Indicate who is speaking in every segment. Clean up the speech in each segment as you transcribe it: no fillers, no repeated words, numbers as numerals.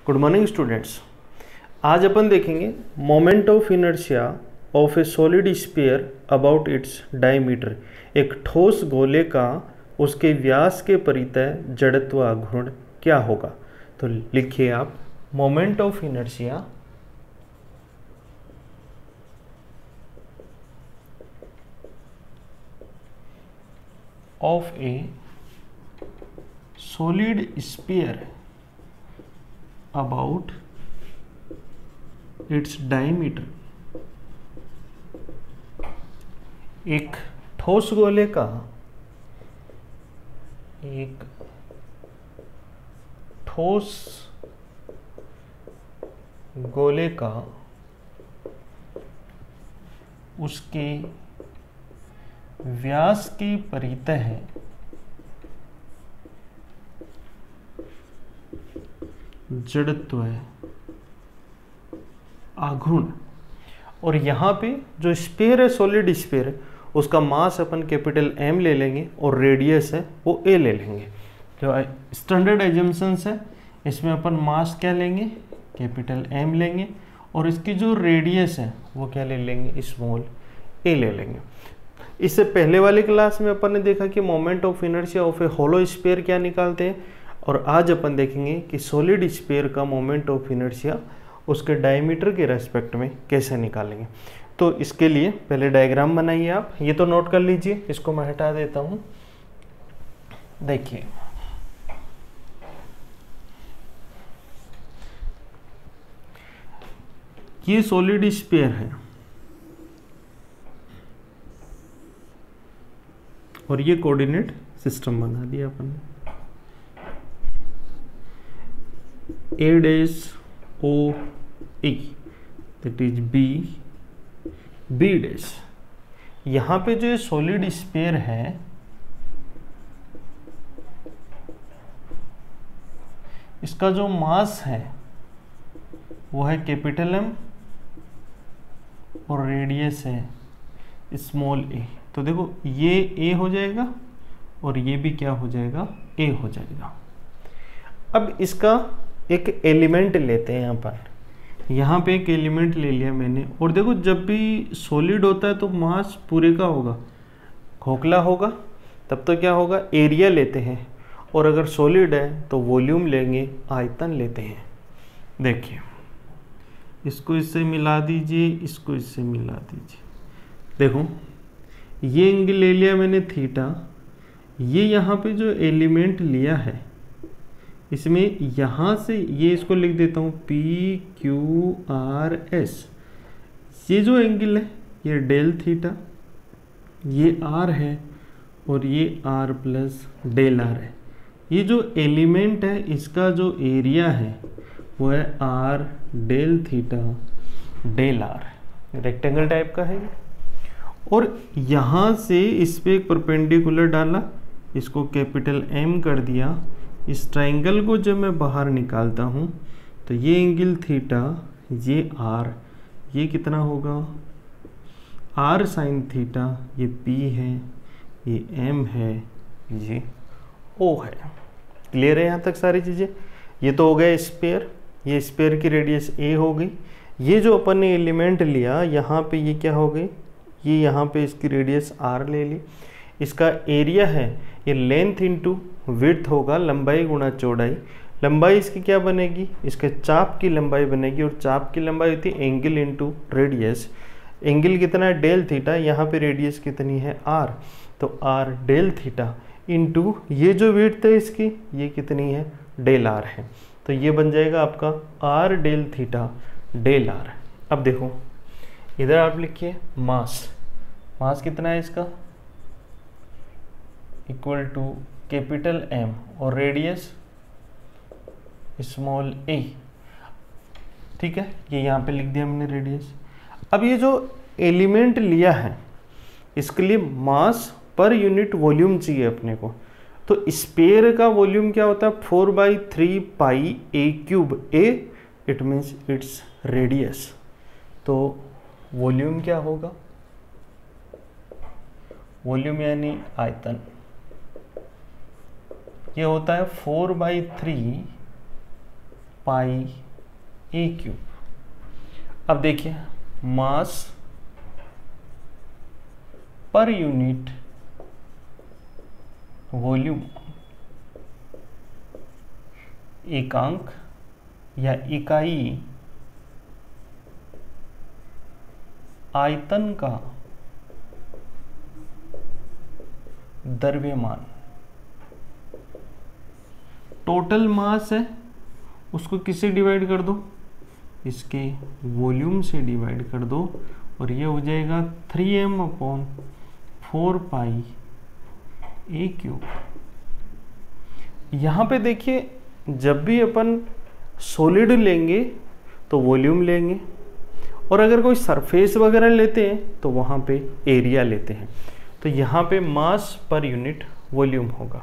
Speaker 1: Good morning students. आज अपन देखेंगे moment of inertia of A solid sphere about its diameter. एक ठोस गोले का उसके व्यास के परितः जड़त्व आघूर्ण क्या होगा। तो लिखिए आप, moment of inertia of A solid sphere about its diameter। एक ठोस गोले का उसके व्यास के परितः जड़त्व आघूर्ण। और यहाँ पे जो स्फीयर है, सॉलिड स्फीयर है, उसका मास अपन कैपिटल M ले लेंगे और रेडियस है वो A ले लेंगे। जो स्टैंडर्ड एजम्पशंस है इसमें अपन मास क्या लेंगे, कैपिटल M लेंगे, और इसकी जो रेडियस है वो क्या ले लेंगे, स्मॉल a ले लेंगे। इससे पहले वाली क्लास में अपन ने देखा कि moment of inertia of a hollow sphere क्या निकालते हैं, और आज अपन देखेंगे कि सॉलिड स्फीयर का मोमेंट ऑफ इनर्शिया उसके डायमीटर के रेस्पेक्ट में कैसे निकालेंगे। तो इसके लिए पहले डायग्राम बनाइए आप, ये तो नोट कर लीजिए, इसको मैं हटा देता हूं। देखिए ये सॉलिड स्फीयर है और ये कोऑर्डिनेट सिस्टम बना दिया अपन ने। A dash O E that is B dash। यहाँ पे जो सॉलिड स्फीयर है इसका जो मास है वो है कैपिटल M और रेडियस है स्मॉल a। तो देखो ये a हो जाएगा और ये भी क्या हो जाएगा, a हो जाएगा। अब इसका एक एलिमेंट लेते हैं यहाँ पे एक एलिमेंट ले लिया मैंने, और देखो जब भी सॉलिड होता है तो मास पूरे का होगा, खोखला होगा तब तो क्या होगा, एरिया लेते हैं, और अगर सॉलिड है तो वॉल्यूम लेंगे, आयतन लेते हैं। देखिए इसको इससे मिला दीजिए, इसको इससे मिला दीजिए। देखो ये एंगल ले लिया मैंने थीटा, ये यहाँ पे जो एलिमेंट लिया है इसमें यहाँ से ये इसको लिख देता हूँ PQRS। ये जो एंगल है ये डेल थीटा, ये R है और ये R प्लस डेल R है। ये जो एलिमेंट है इसका जो एरिया है वो है R del theta del R, rectangle type का है। और यहाँ से इस पे एक परपेंडिकुलर डाला, इसको कैपिटल M कर दिया। इस ट्राइंगल को जब मैं बाहर निकालता हूँ तो ये एंगल थीटा, ये R, ये कितना होगा R साइन थीटा, ये P है, ये M है, ये O है। क्लियर है यहाँ तक सारी चीज़ें। ये तो हो गया स्फीयर, ये स्फीयर की रेडियस A हो गई। ये जो अपन ने एलिमेंट लिया यहाँ पे ये क्या हो गई, ये यहाँ पे इसकी रेडियस R ले ली। इसका एरिया है ये लेंथ इंटू विड्थ होगा, लंबाई गुणा चौड़ाई। लंबाई इसकी क्या बनेगी, इसके चाप की लंबाई बनेगी, और चाप की लंबाई होती है एंगल इंटू रेडियस। एंगल कितना है, डेल थीटा, यहाँ पे रेडियस कितनी है R, तो R डेल थीटा इंटू ये जो विड्थ है इसकी, ये कितनी है, डेल R है। तो ये बन जाएगा आपका R del theta del R। अब देखो इधर आप लिखिए मास, मास कितना है इसका, इक्वल टू कैपिटल M और रेडियस स्मॉल a। ठीक है, ये यहाँ पे लिख दिया हमने रेडियस। अब ये जो एलिमेंट लिया है इसके लिए मास पर यूनिट वॉल्यूम चाहिए अपने को। तो स्फीयर का वॉल्यूम क्या होता है, 4/3 पाई a³ a, it means its radius. तो वॉल्यूम क्या होगा, वॉल्यूम यानी आयतन, ये होता है 4/3 पाई ए क्यूब। अब देखिए मास पर यूनिट वॉल्यूम, एकांक या इकाई आयतन का द्रव्यमान। टोटल मास है उसको किससे डिवाइड कर दो, इसके वॉल्यूम से डिवाइड कर दो और ये हो जाएगा 3m/4 पाई ए क्यूब। यहाँ पे देखिए जब भी अपन सॉलिड लेंगे तो वॉल्यूम लेंगे और अगर कोई सरफेस वगैरह लेते हैं तो वहाँ पे एरिया लेते हैं। तो यहाँ पे मास पर यूनिट वॉल्यूम होगा।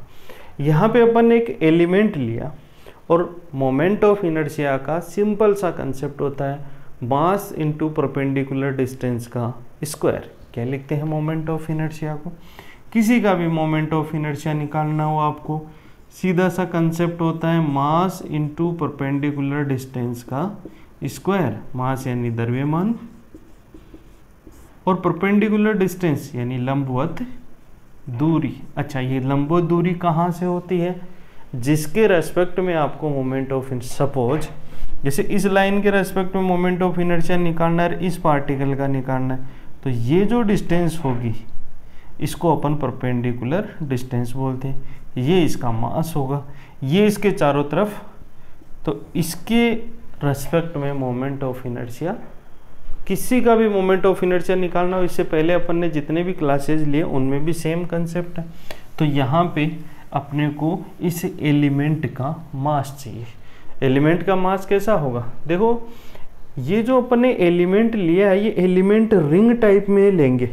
Speaker 1: यहाँ पे अपन एक एलिमेंट लिया और मोमेंट ऑफ इनर्शिया का सिंपल सा कंसेप्ट होता है मास इनटू परपेंडिकुलर डिस्टेंस का स्क्वायर। क्या लिखते हैं मोमेंट ऑफ इनर्शिया को, किसी का भी मोमेंट ऑफ इनर्शिया निकालना हो आपको, सीधा सा कंसेप्ट होता है मास इनटू परपेंडिकुलर डिस्टेंस का स्क्वायर। मास यानी द्रव्यमान और परपेंडिकुलर डिस्टेंस यानी लंबवत दूरी। अच्छा, ये लंबवत दूरी कहाँ से होती है, जिसके रेस्पेक्ट में आपको मोमेंट ऑफ सपोज जैसे इस लाइन के रेस्पेक्ट में मोमेंट ऑफ इनर्शिया निकालना है, इस पार्टिकल का निकालना है, तो ये जो डिस्टेंस होगी इसको अपन परपेंडिकुलर डिस्टेंस बोलते हैं। ये इसका मास होगा, ये इसके चारों तरफ, तो इसके रेस्पेक्ट में मोमेंट ऑफ इनर्शिया, किसी का भी मोमेंट ऑफ इनर्शिया निकालना हो, इससे पहले अपन ने जितने भी क्लासेज लिए उनमें भी सेम कंसेप्ट है। तो यहाँ पे अपने को इस एलिमेंट का मास चाहिए। एलिमेंट का मास कैसा होगा, देखो ये जो अपन ने एलिमेंट लिया है ये एलिमेंट रिंग टाइप में लेंगे,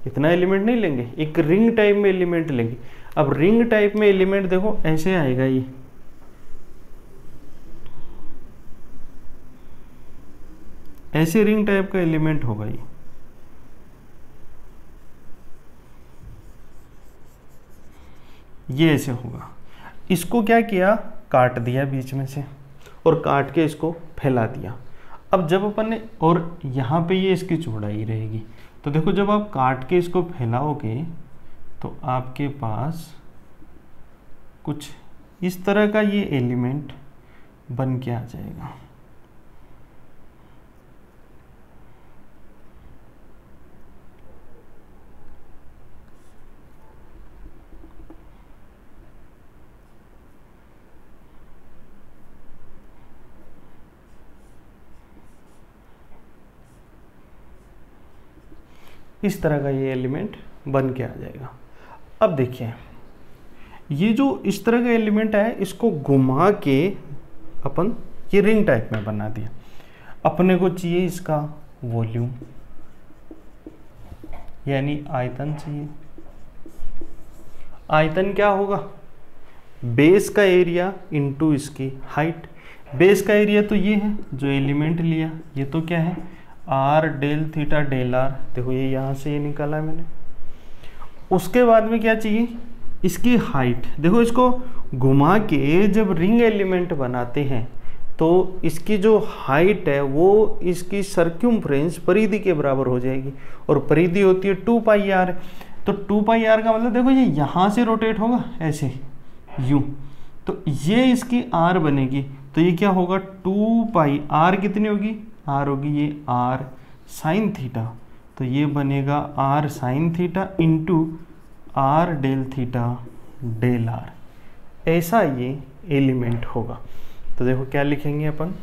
Speaker 1: इतना एलिमेंट नहीं लेंगे, एक रिंग टाइप में एलिमेंट लेंगे। अब रिंग टाइप में एलिमेंट देखो ऐसे आएगा, ये ऐसे रिंग टाइप का एलिमेंट होगा, ये ऐसे होगा। इसको क्या किया, काट दिया बीच में से और काट के इसको फैला दिया। अब जब अपन ने, और यहाँ पे ये इसकी चौड़ाई रहेगी, तो देखो जब आप काट के इसको फैलाओगे तो आपके पास कुछ इस तरह का ये एलिमेंट बन के आ जाएगा। इस तरह का ये एलिमेंट बन के आ जाएगा। अब देखिए ये जो इस तरह का एलिमेंट है इसको घुमा के अपन ये रिंग टाइप में बना दिया। अपने को चाहिए इसका वॉल्यूम यानी आयतन चाहिए। आयतन क्या होगा, बेस का एरिया इनटू इसकी हाइट। बेस का एरिया तो ये है जो एलिमेंट लिया, ये तो क्या है R del theta del R, देखो ये यहाँ से ये निकाला मैंने। उसके बाद में क्या चाहिए, इसकी हाइट। देखो इसको घुमा के जब रिंग एलिमेंट बनाते हैं तो इसकी जो हाइट है वो इसकी सर्क्यूम्फ्रेंस परिधि के बराबर हो जाएगी, और परिधि होती है 2 पाई आर। तो 2 पाई आर का मतलब देखो ये यहाँ से रोटेट होगा ऐसे यूं, तो ये इसकी आर बनेगी। तो ये क्या होगा 2 पाई आर कितनी होगी, आर होगी ये आर साइन थीटा, तो ये बनेगा R sine theta into R del theta del R. ऐसा ये एलिमेंट होगा। तो देखो क्या लिखेंगे अपन,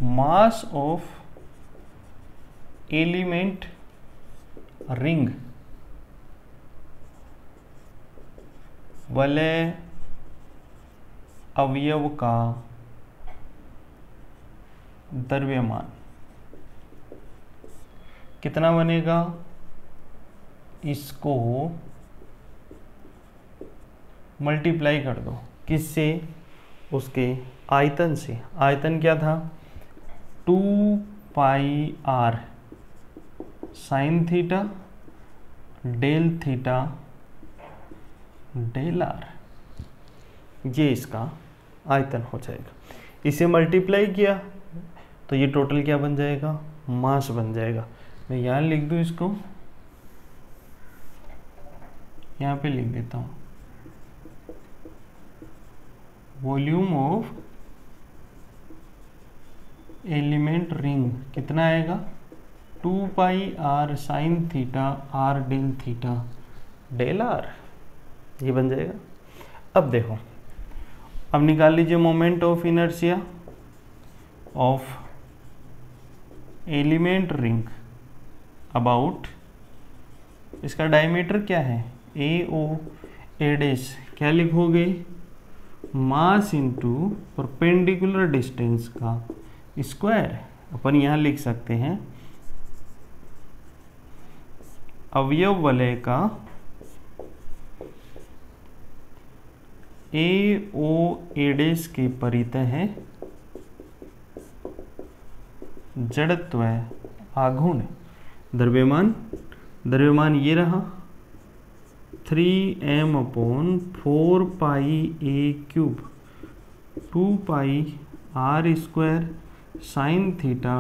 Speaker 1: मास ऑफ एलिमेंट रिंग वलय अवयव का द्रव्यमान कितना बनेगा, इसको मल्टीप्लाई कर दो किससे, उसके आयतन से। आयतन क्या था 2 pi r sine theta del theta del are, ये इसका आयतन हो जाएगा। इसे मल्टीप्लाई किया तो ये टोटल क्या बन जाएगा, मास बन जाएगा। मैं यहाँ लिख दूँ इसको, यहाँ पे लिख देता हूँ वॉल्यूम ऑफ एलिमेंट रिंग कितना आएगा, 2 pi r sine theta r del theta del are, ये बन जाएगा। अब देखो, अब निकाल लीजिए moment of inertia of element ring about, इसका डायमीटर क्या है, ए ओ ए डैश, क्या लिखोगे, मास इंटू परपेंडिकुलर डिस्टेंस का स्क्वायर। अपन यहाँ लिख सकते हैं अवयव वलय का ए ओ ए डैश के परितः है जड़त्व आघूर्ण द्रव्यमान, द्रव्यमान ये रहा 3m/4 pi a cube 2 pi R square sine theta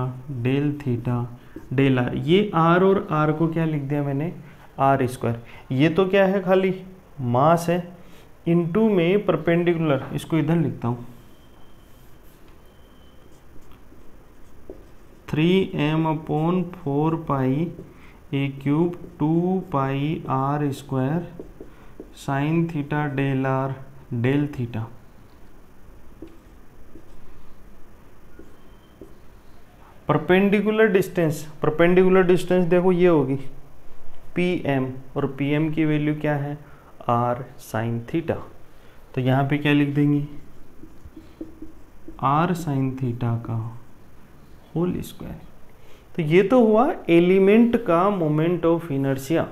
Speaker 1: del are. ये आर और आर को क्या लिख दिया मैंने, आर स्क्वायर। ये तो क्या है, खाली मास है, इनटू में परपेंडिकुलर, इसको इधर लिखता हूँ 3m/4 pi a cube 2 pi R square sine theta del R del theta. Perpendicular distance देखो ये होगी पी और पी की वैल्यू क्या है, आर साइन थीटा। तो यहाँ पे क्या लिख देंगे, आर साइन थीटा का होल स्क्वायर। तो ये तो हुआ एलिमेंट का मोमेंट ऑफ इनर्शिया,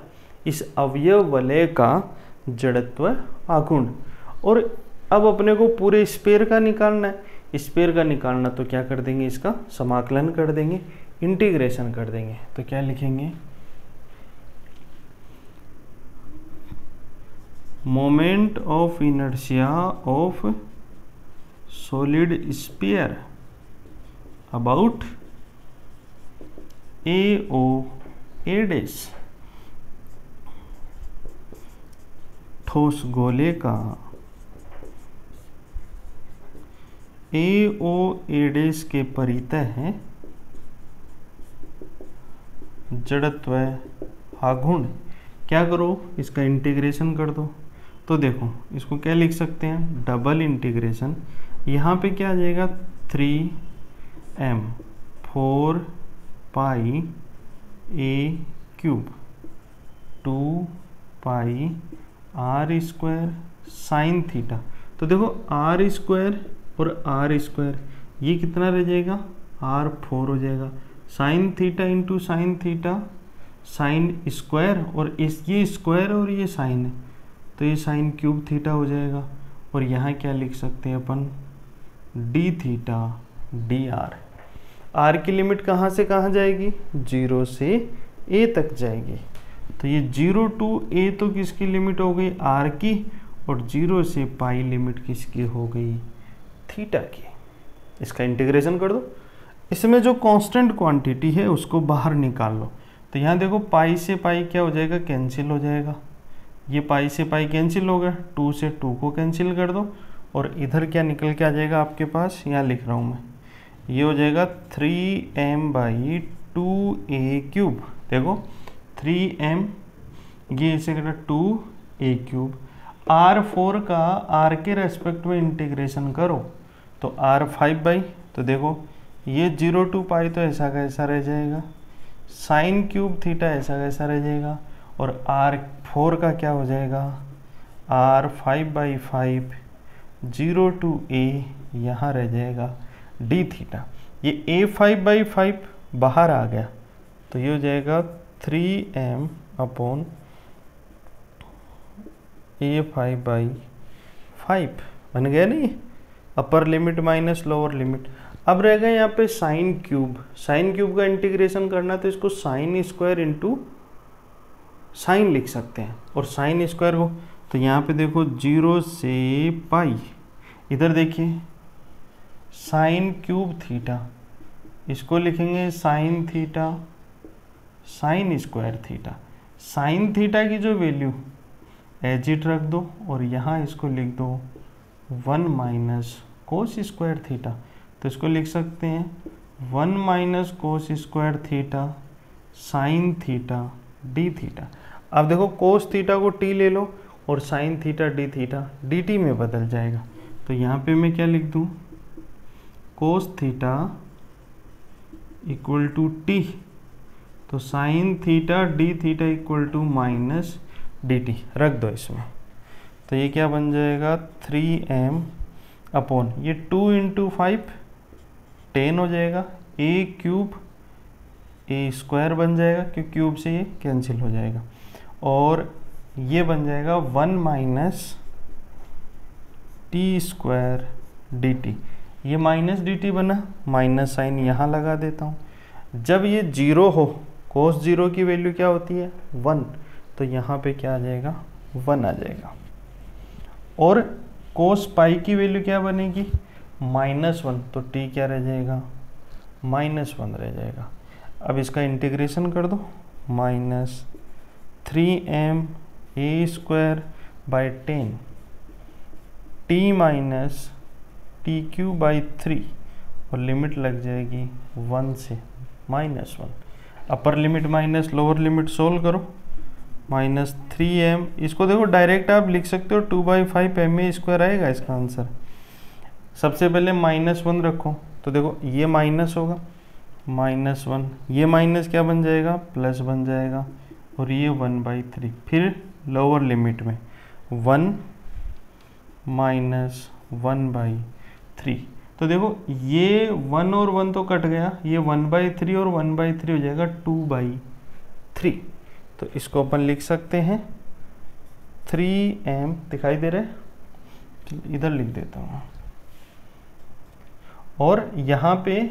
Speaker 1: इस अवयव वलय का जड़त्व आघूर्ण। और अब अपने को पूरे स्फीयर का निकालना है। स्फीयर का निकालना तो क्या कर देंगे, इसका समाकलन कर देंगे, इंटीग्रेशन कर देंगे। तो क्या लिखेंगे, moment of inertia of solid sphere about A O A dash, ठोस गोले का ए ओ ए डैश के परितः है जड़त्व आघूर्ण। क्या करो, इसका इंटीग्रेशन कर दो। तो देखो इसको क्या लिख सकते हैं, डबल इंटीग्रेशन। यहाँ पे क्या आ जाएगा, 3m/4 pi a cube 2 pi R square sine theta. तो देखो आर स्क्वायर और आर स्क्वायर ये कितना रह जाएगा, r4 हो जाएगा। Sine theta into sine theta sine square, और ये स्क्वायर और ये साइन है तो ये साइन क्यूब थीटा हो जाएगा। और यहाँ क्या लिख सकते हैं अपन, d theta d r. R की लिमिट कहाँ से कहाँ जाएगी, 0 से a तक जाएगी। तो ये 0 to a तो किसकी लिमिट हो गई, r की, और 0 से पाई लिमिट किसकी हो गई, थीटा की। इसका इंटीग्रेशन कर दो। इसमें जो कांस्टेंट क्वांटिटी है उसको बाहर निकाल लो। तो यहाँ देखो पाई से पाई क्या हो जाएगा, कैंसिल हो जाएगा। ये पाई से पाई कैंसिल हो गया, 2 से 2 को कैंसिल कर दो, और इधर क्या निकल के आ जाएगा आपके पास, यहाँ लिख रहा हूँ मैं, ये हो जाएगा 3m/2a क्यूब। देखो 3m, ये इसे कहता 2a क्यूब। r4 का r के रेस्पेक्ट में इंटीग्रेशन करो तो r5/, तो देखो ये 0 to पाई तो ऐसा का ऐसा रह जाएगा, साइन क्यूब थीटा ऐसा का ऐसा रह जाएगा, और r4 का क्या हो जाएगा, r5/5 0 to a यहाँ रह जाएगा d थीटा। ये a5/5 बाहर आ गया तो ये हो जाएगा 3m/a5/5 बन गया नहीं, upper limit minus lower limit. अब रहेगा यहाँ पे साइन क्यूब। साइन क्यूब का इंटीग्रेशन करना तो इसको साइन स्क्वायर इंटू साइन लिख सकते हैं, और साइन स्क्वायर को तो यहाँ पे देखो 0 से पाई, इधर देखिए साइन क्यूब थीटा, इसको लिखेंगे sign theta sine square theta. Sine theta की जो वैल्यू एज इट रख दो और यहाँ इसको लिख दो 1 माइनस कोस स्क्वायर थीटा, तो इसको लिख सकते हैं 1 minus cos square theta sine theta d theta. अब देखो कोस थीटा को टी ले लो और साइन थीटा डी टी में बदल जाएगा, तो यहाँ पे मैं क्या लिख दूँ, cos theta equal to t, तो sine theta d theta equal to minus d t रख दो इसमें, तो ये क्या बन जाएगा 3m अपॉन ये 2 इंटू 5 10 हो जाएगा, ए क्यूब ए स्क्वायर बन जाएगा क्योंकि क्यूब से ये कैंसिल हो जाएगा, और ये बन जाएगा 1 minus T square D T. ये माइनस डी टी बना, माइनस साइन यहाँ लगा देता हूँ। जब ये 0 हो, कोस 0 की वैल्यू क्या होती है 1, तो यहाँ पे क्या आ जाएगा 1 आ जाएगा, और कोस पाई की वैल्यू क्या बनेगी -1, तो टी क्या रह जाएगा -1 रह जाएगा। अब इसका इंटीग्रेशन कर दो, -3m A square by 10 T minus T Q by 3, और लिमिट लग जाएगी 1 से -1। Upper limit minus lower limit solve करो, -3m, इसको देखो डायरेक्ट आप लिख सकते हो 2/5 ma स्क्वायर आएगा इसका आंसर। सबसे पहले -1 रखो, तो देखो ये माइनस होगा -1, ये माइनस क्या बन जाएगा प्लस बन जाएगा, और ये 1/3, फिर लोअर लिमिट में 1 माइनस 1/3, तो देखो ये 1 और 1 तो कट गया, ये 1/3 और 1/3 हो जाएगा 2/3, तो इसको अपन लिख सकते हैं 3m, दिखाई दे रहा है, इधर लिख देता हूँ, और यहाँ पे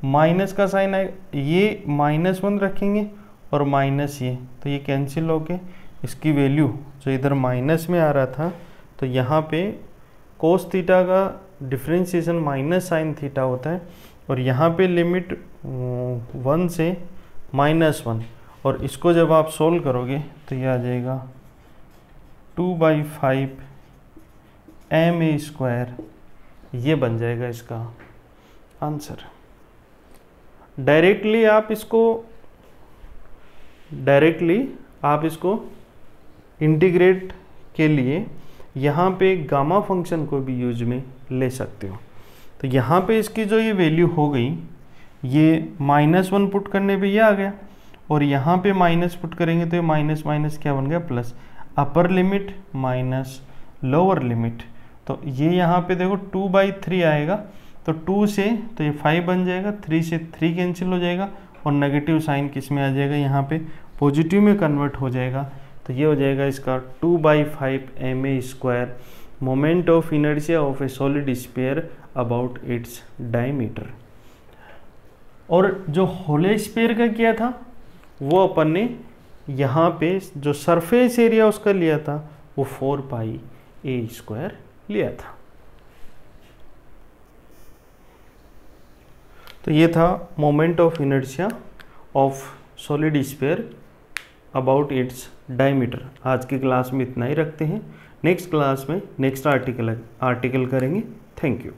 Speaker 1: माइनस का साइन आएगा, ये -1 रखेंगे और माइनस ये, तो ये कैंसिल होके इसकी वैल्यू जो इधर माइनस में आ रहा था, तो यहाँ पे कोस थीटा का डिफ्रेंशिएशन माइनस साइन थीटा होता है, और यहाँ पे लिमिट 1 से -1, और इसको जब आप सोल्व करोगे तो ये आ जाएगा 2/5 ma स्क्वायर, ये बन जाएगा इसका आंसर। डायरेक्टली आप इसको इंटीग्रेट के लिए यहाँ पे गामा फंक्शन को भी यूज में ले सकते हो। तो यहाँ पे इसकी जो ये वैल्यू हो गई, ये -1 पुट करने पे ये आ गया, और यहाँ पे माइनस पुट करेंगे तो ये माइनस माइनस क्या बन गया plus, upper limit minus lower limit, तो ये यहाँ पे देखो 2/3 आएगा, तो 2 से तो ये 5 बन जाएगा, 3 से 3 कैंसिल हो जाएगा, और नेगेटिव साइन किस में आ जाएगा यहाँ पे पॉजिटिव में कन्वर्ट हो जाएगा, तो ये हो जाएगा इसका 2/5 ma square moment of inertia of A solid sphere about its diameter. और जो होल स्फीयर का किया था वो अपन ने यहाँ पे जो सरफेस एरिया उसका लिया था वो 4πa² लिया था। तो ये था moment of inertia of solid sphere about its diameter. आज की क्लास में इतना ही रखते हैं, नेक्स्ट क्लास में नेक्स्ट आर्टिकल करेंगे। Thank you.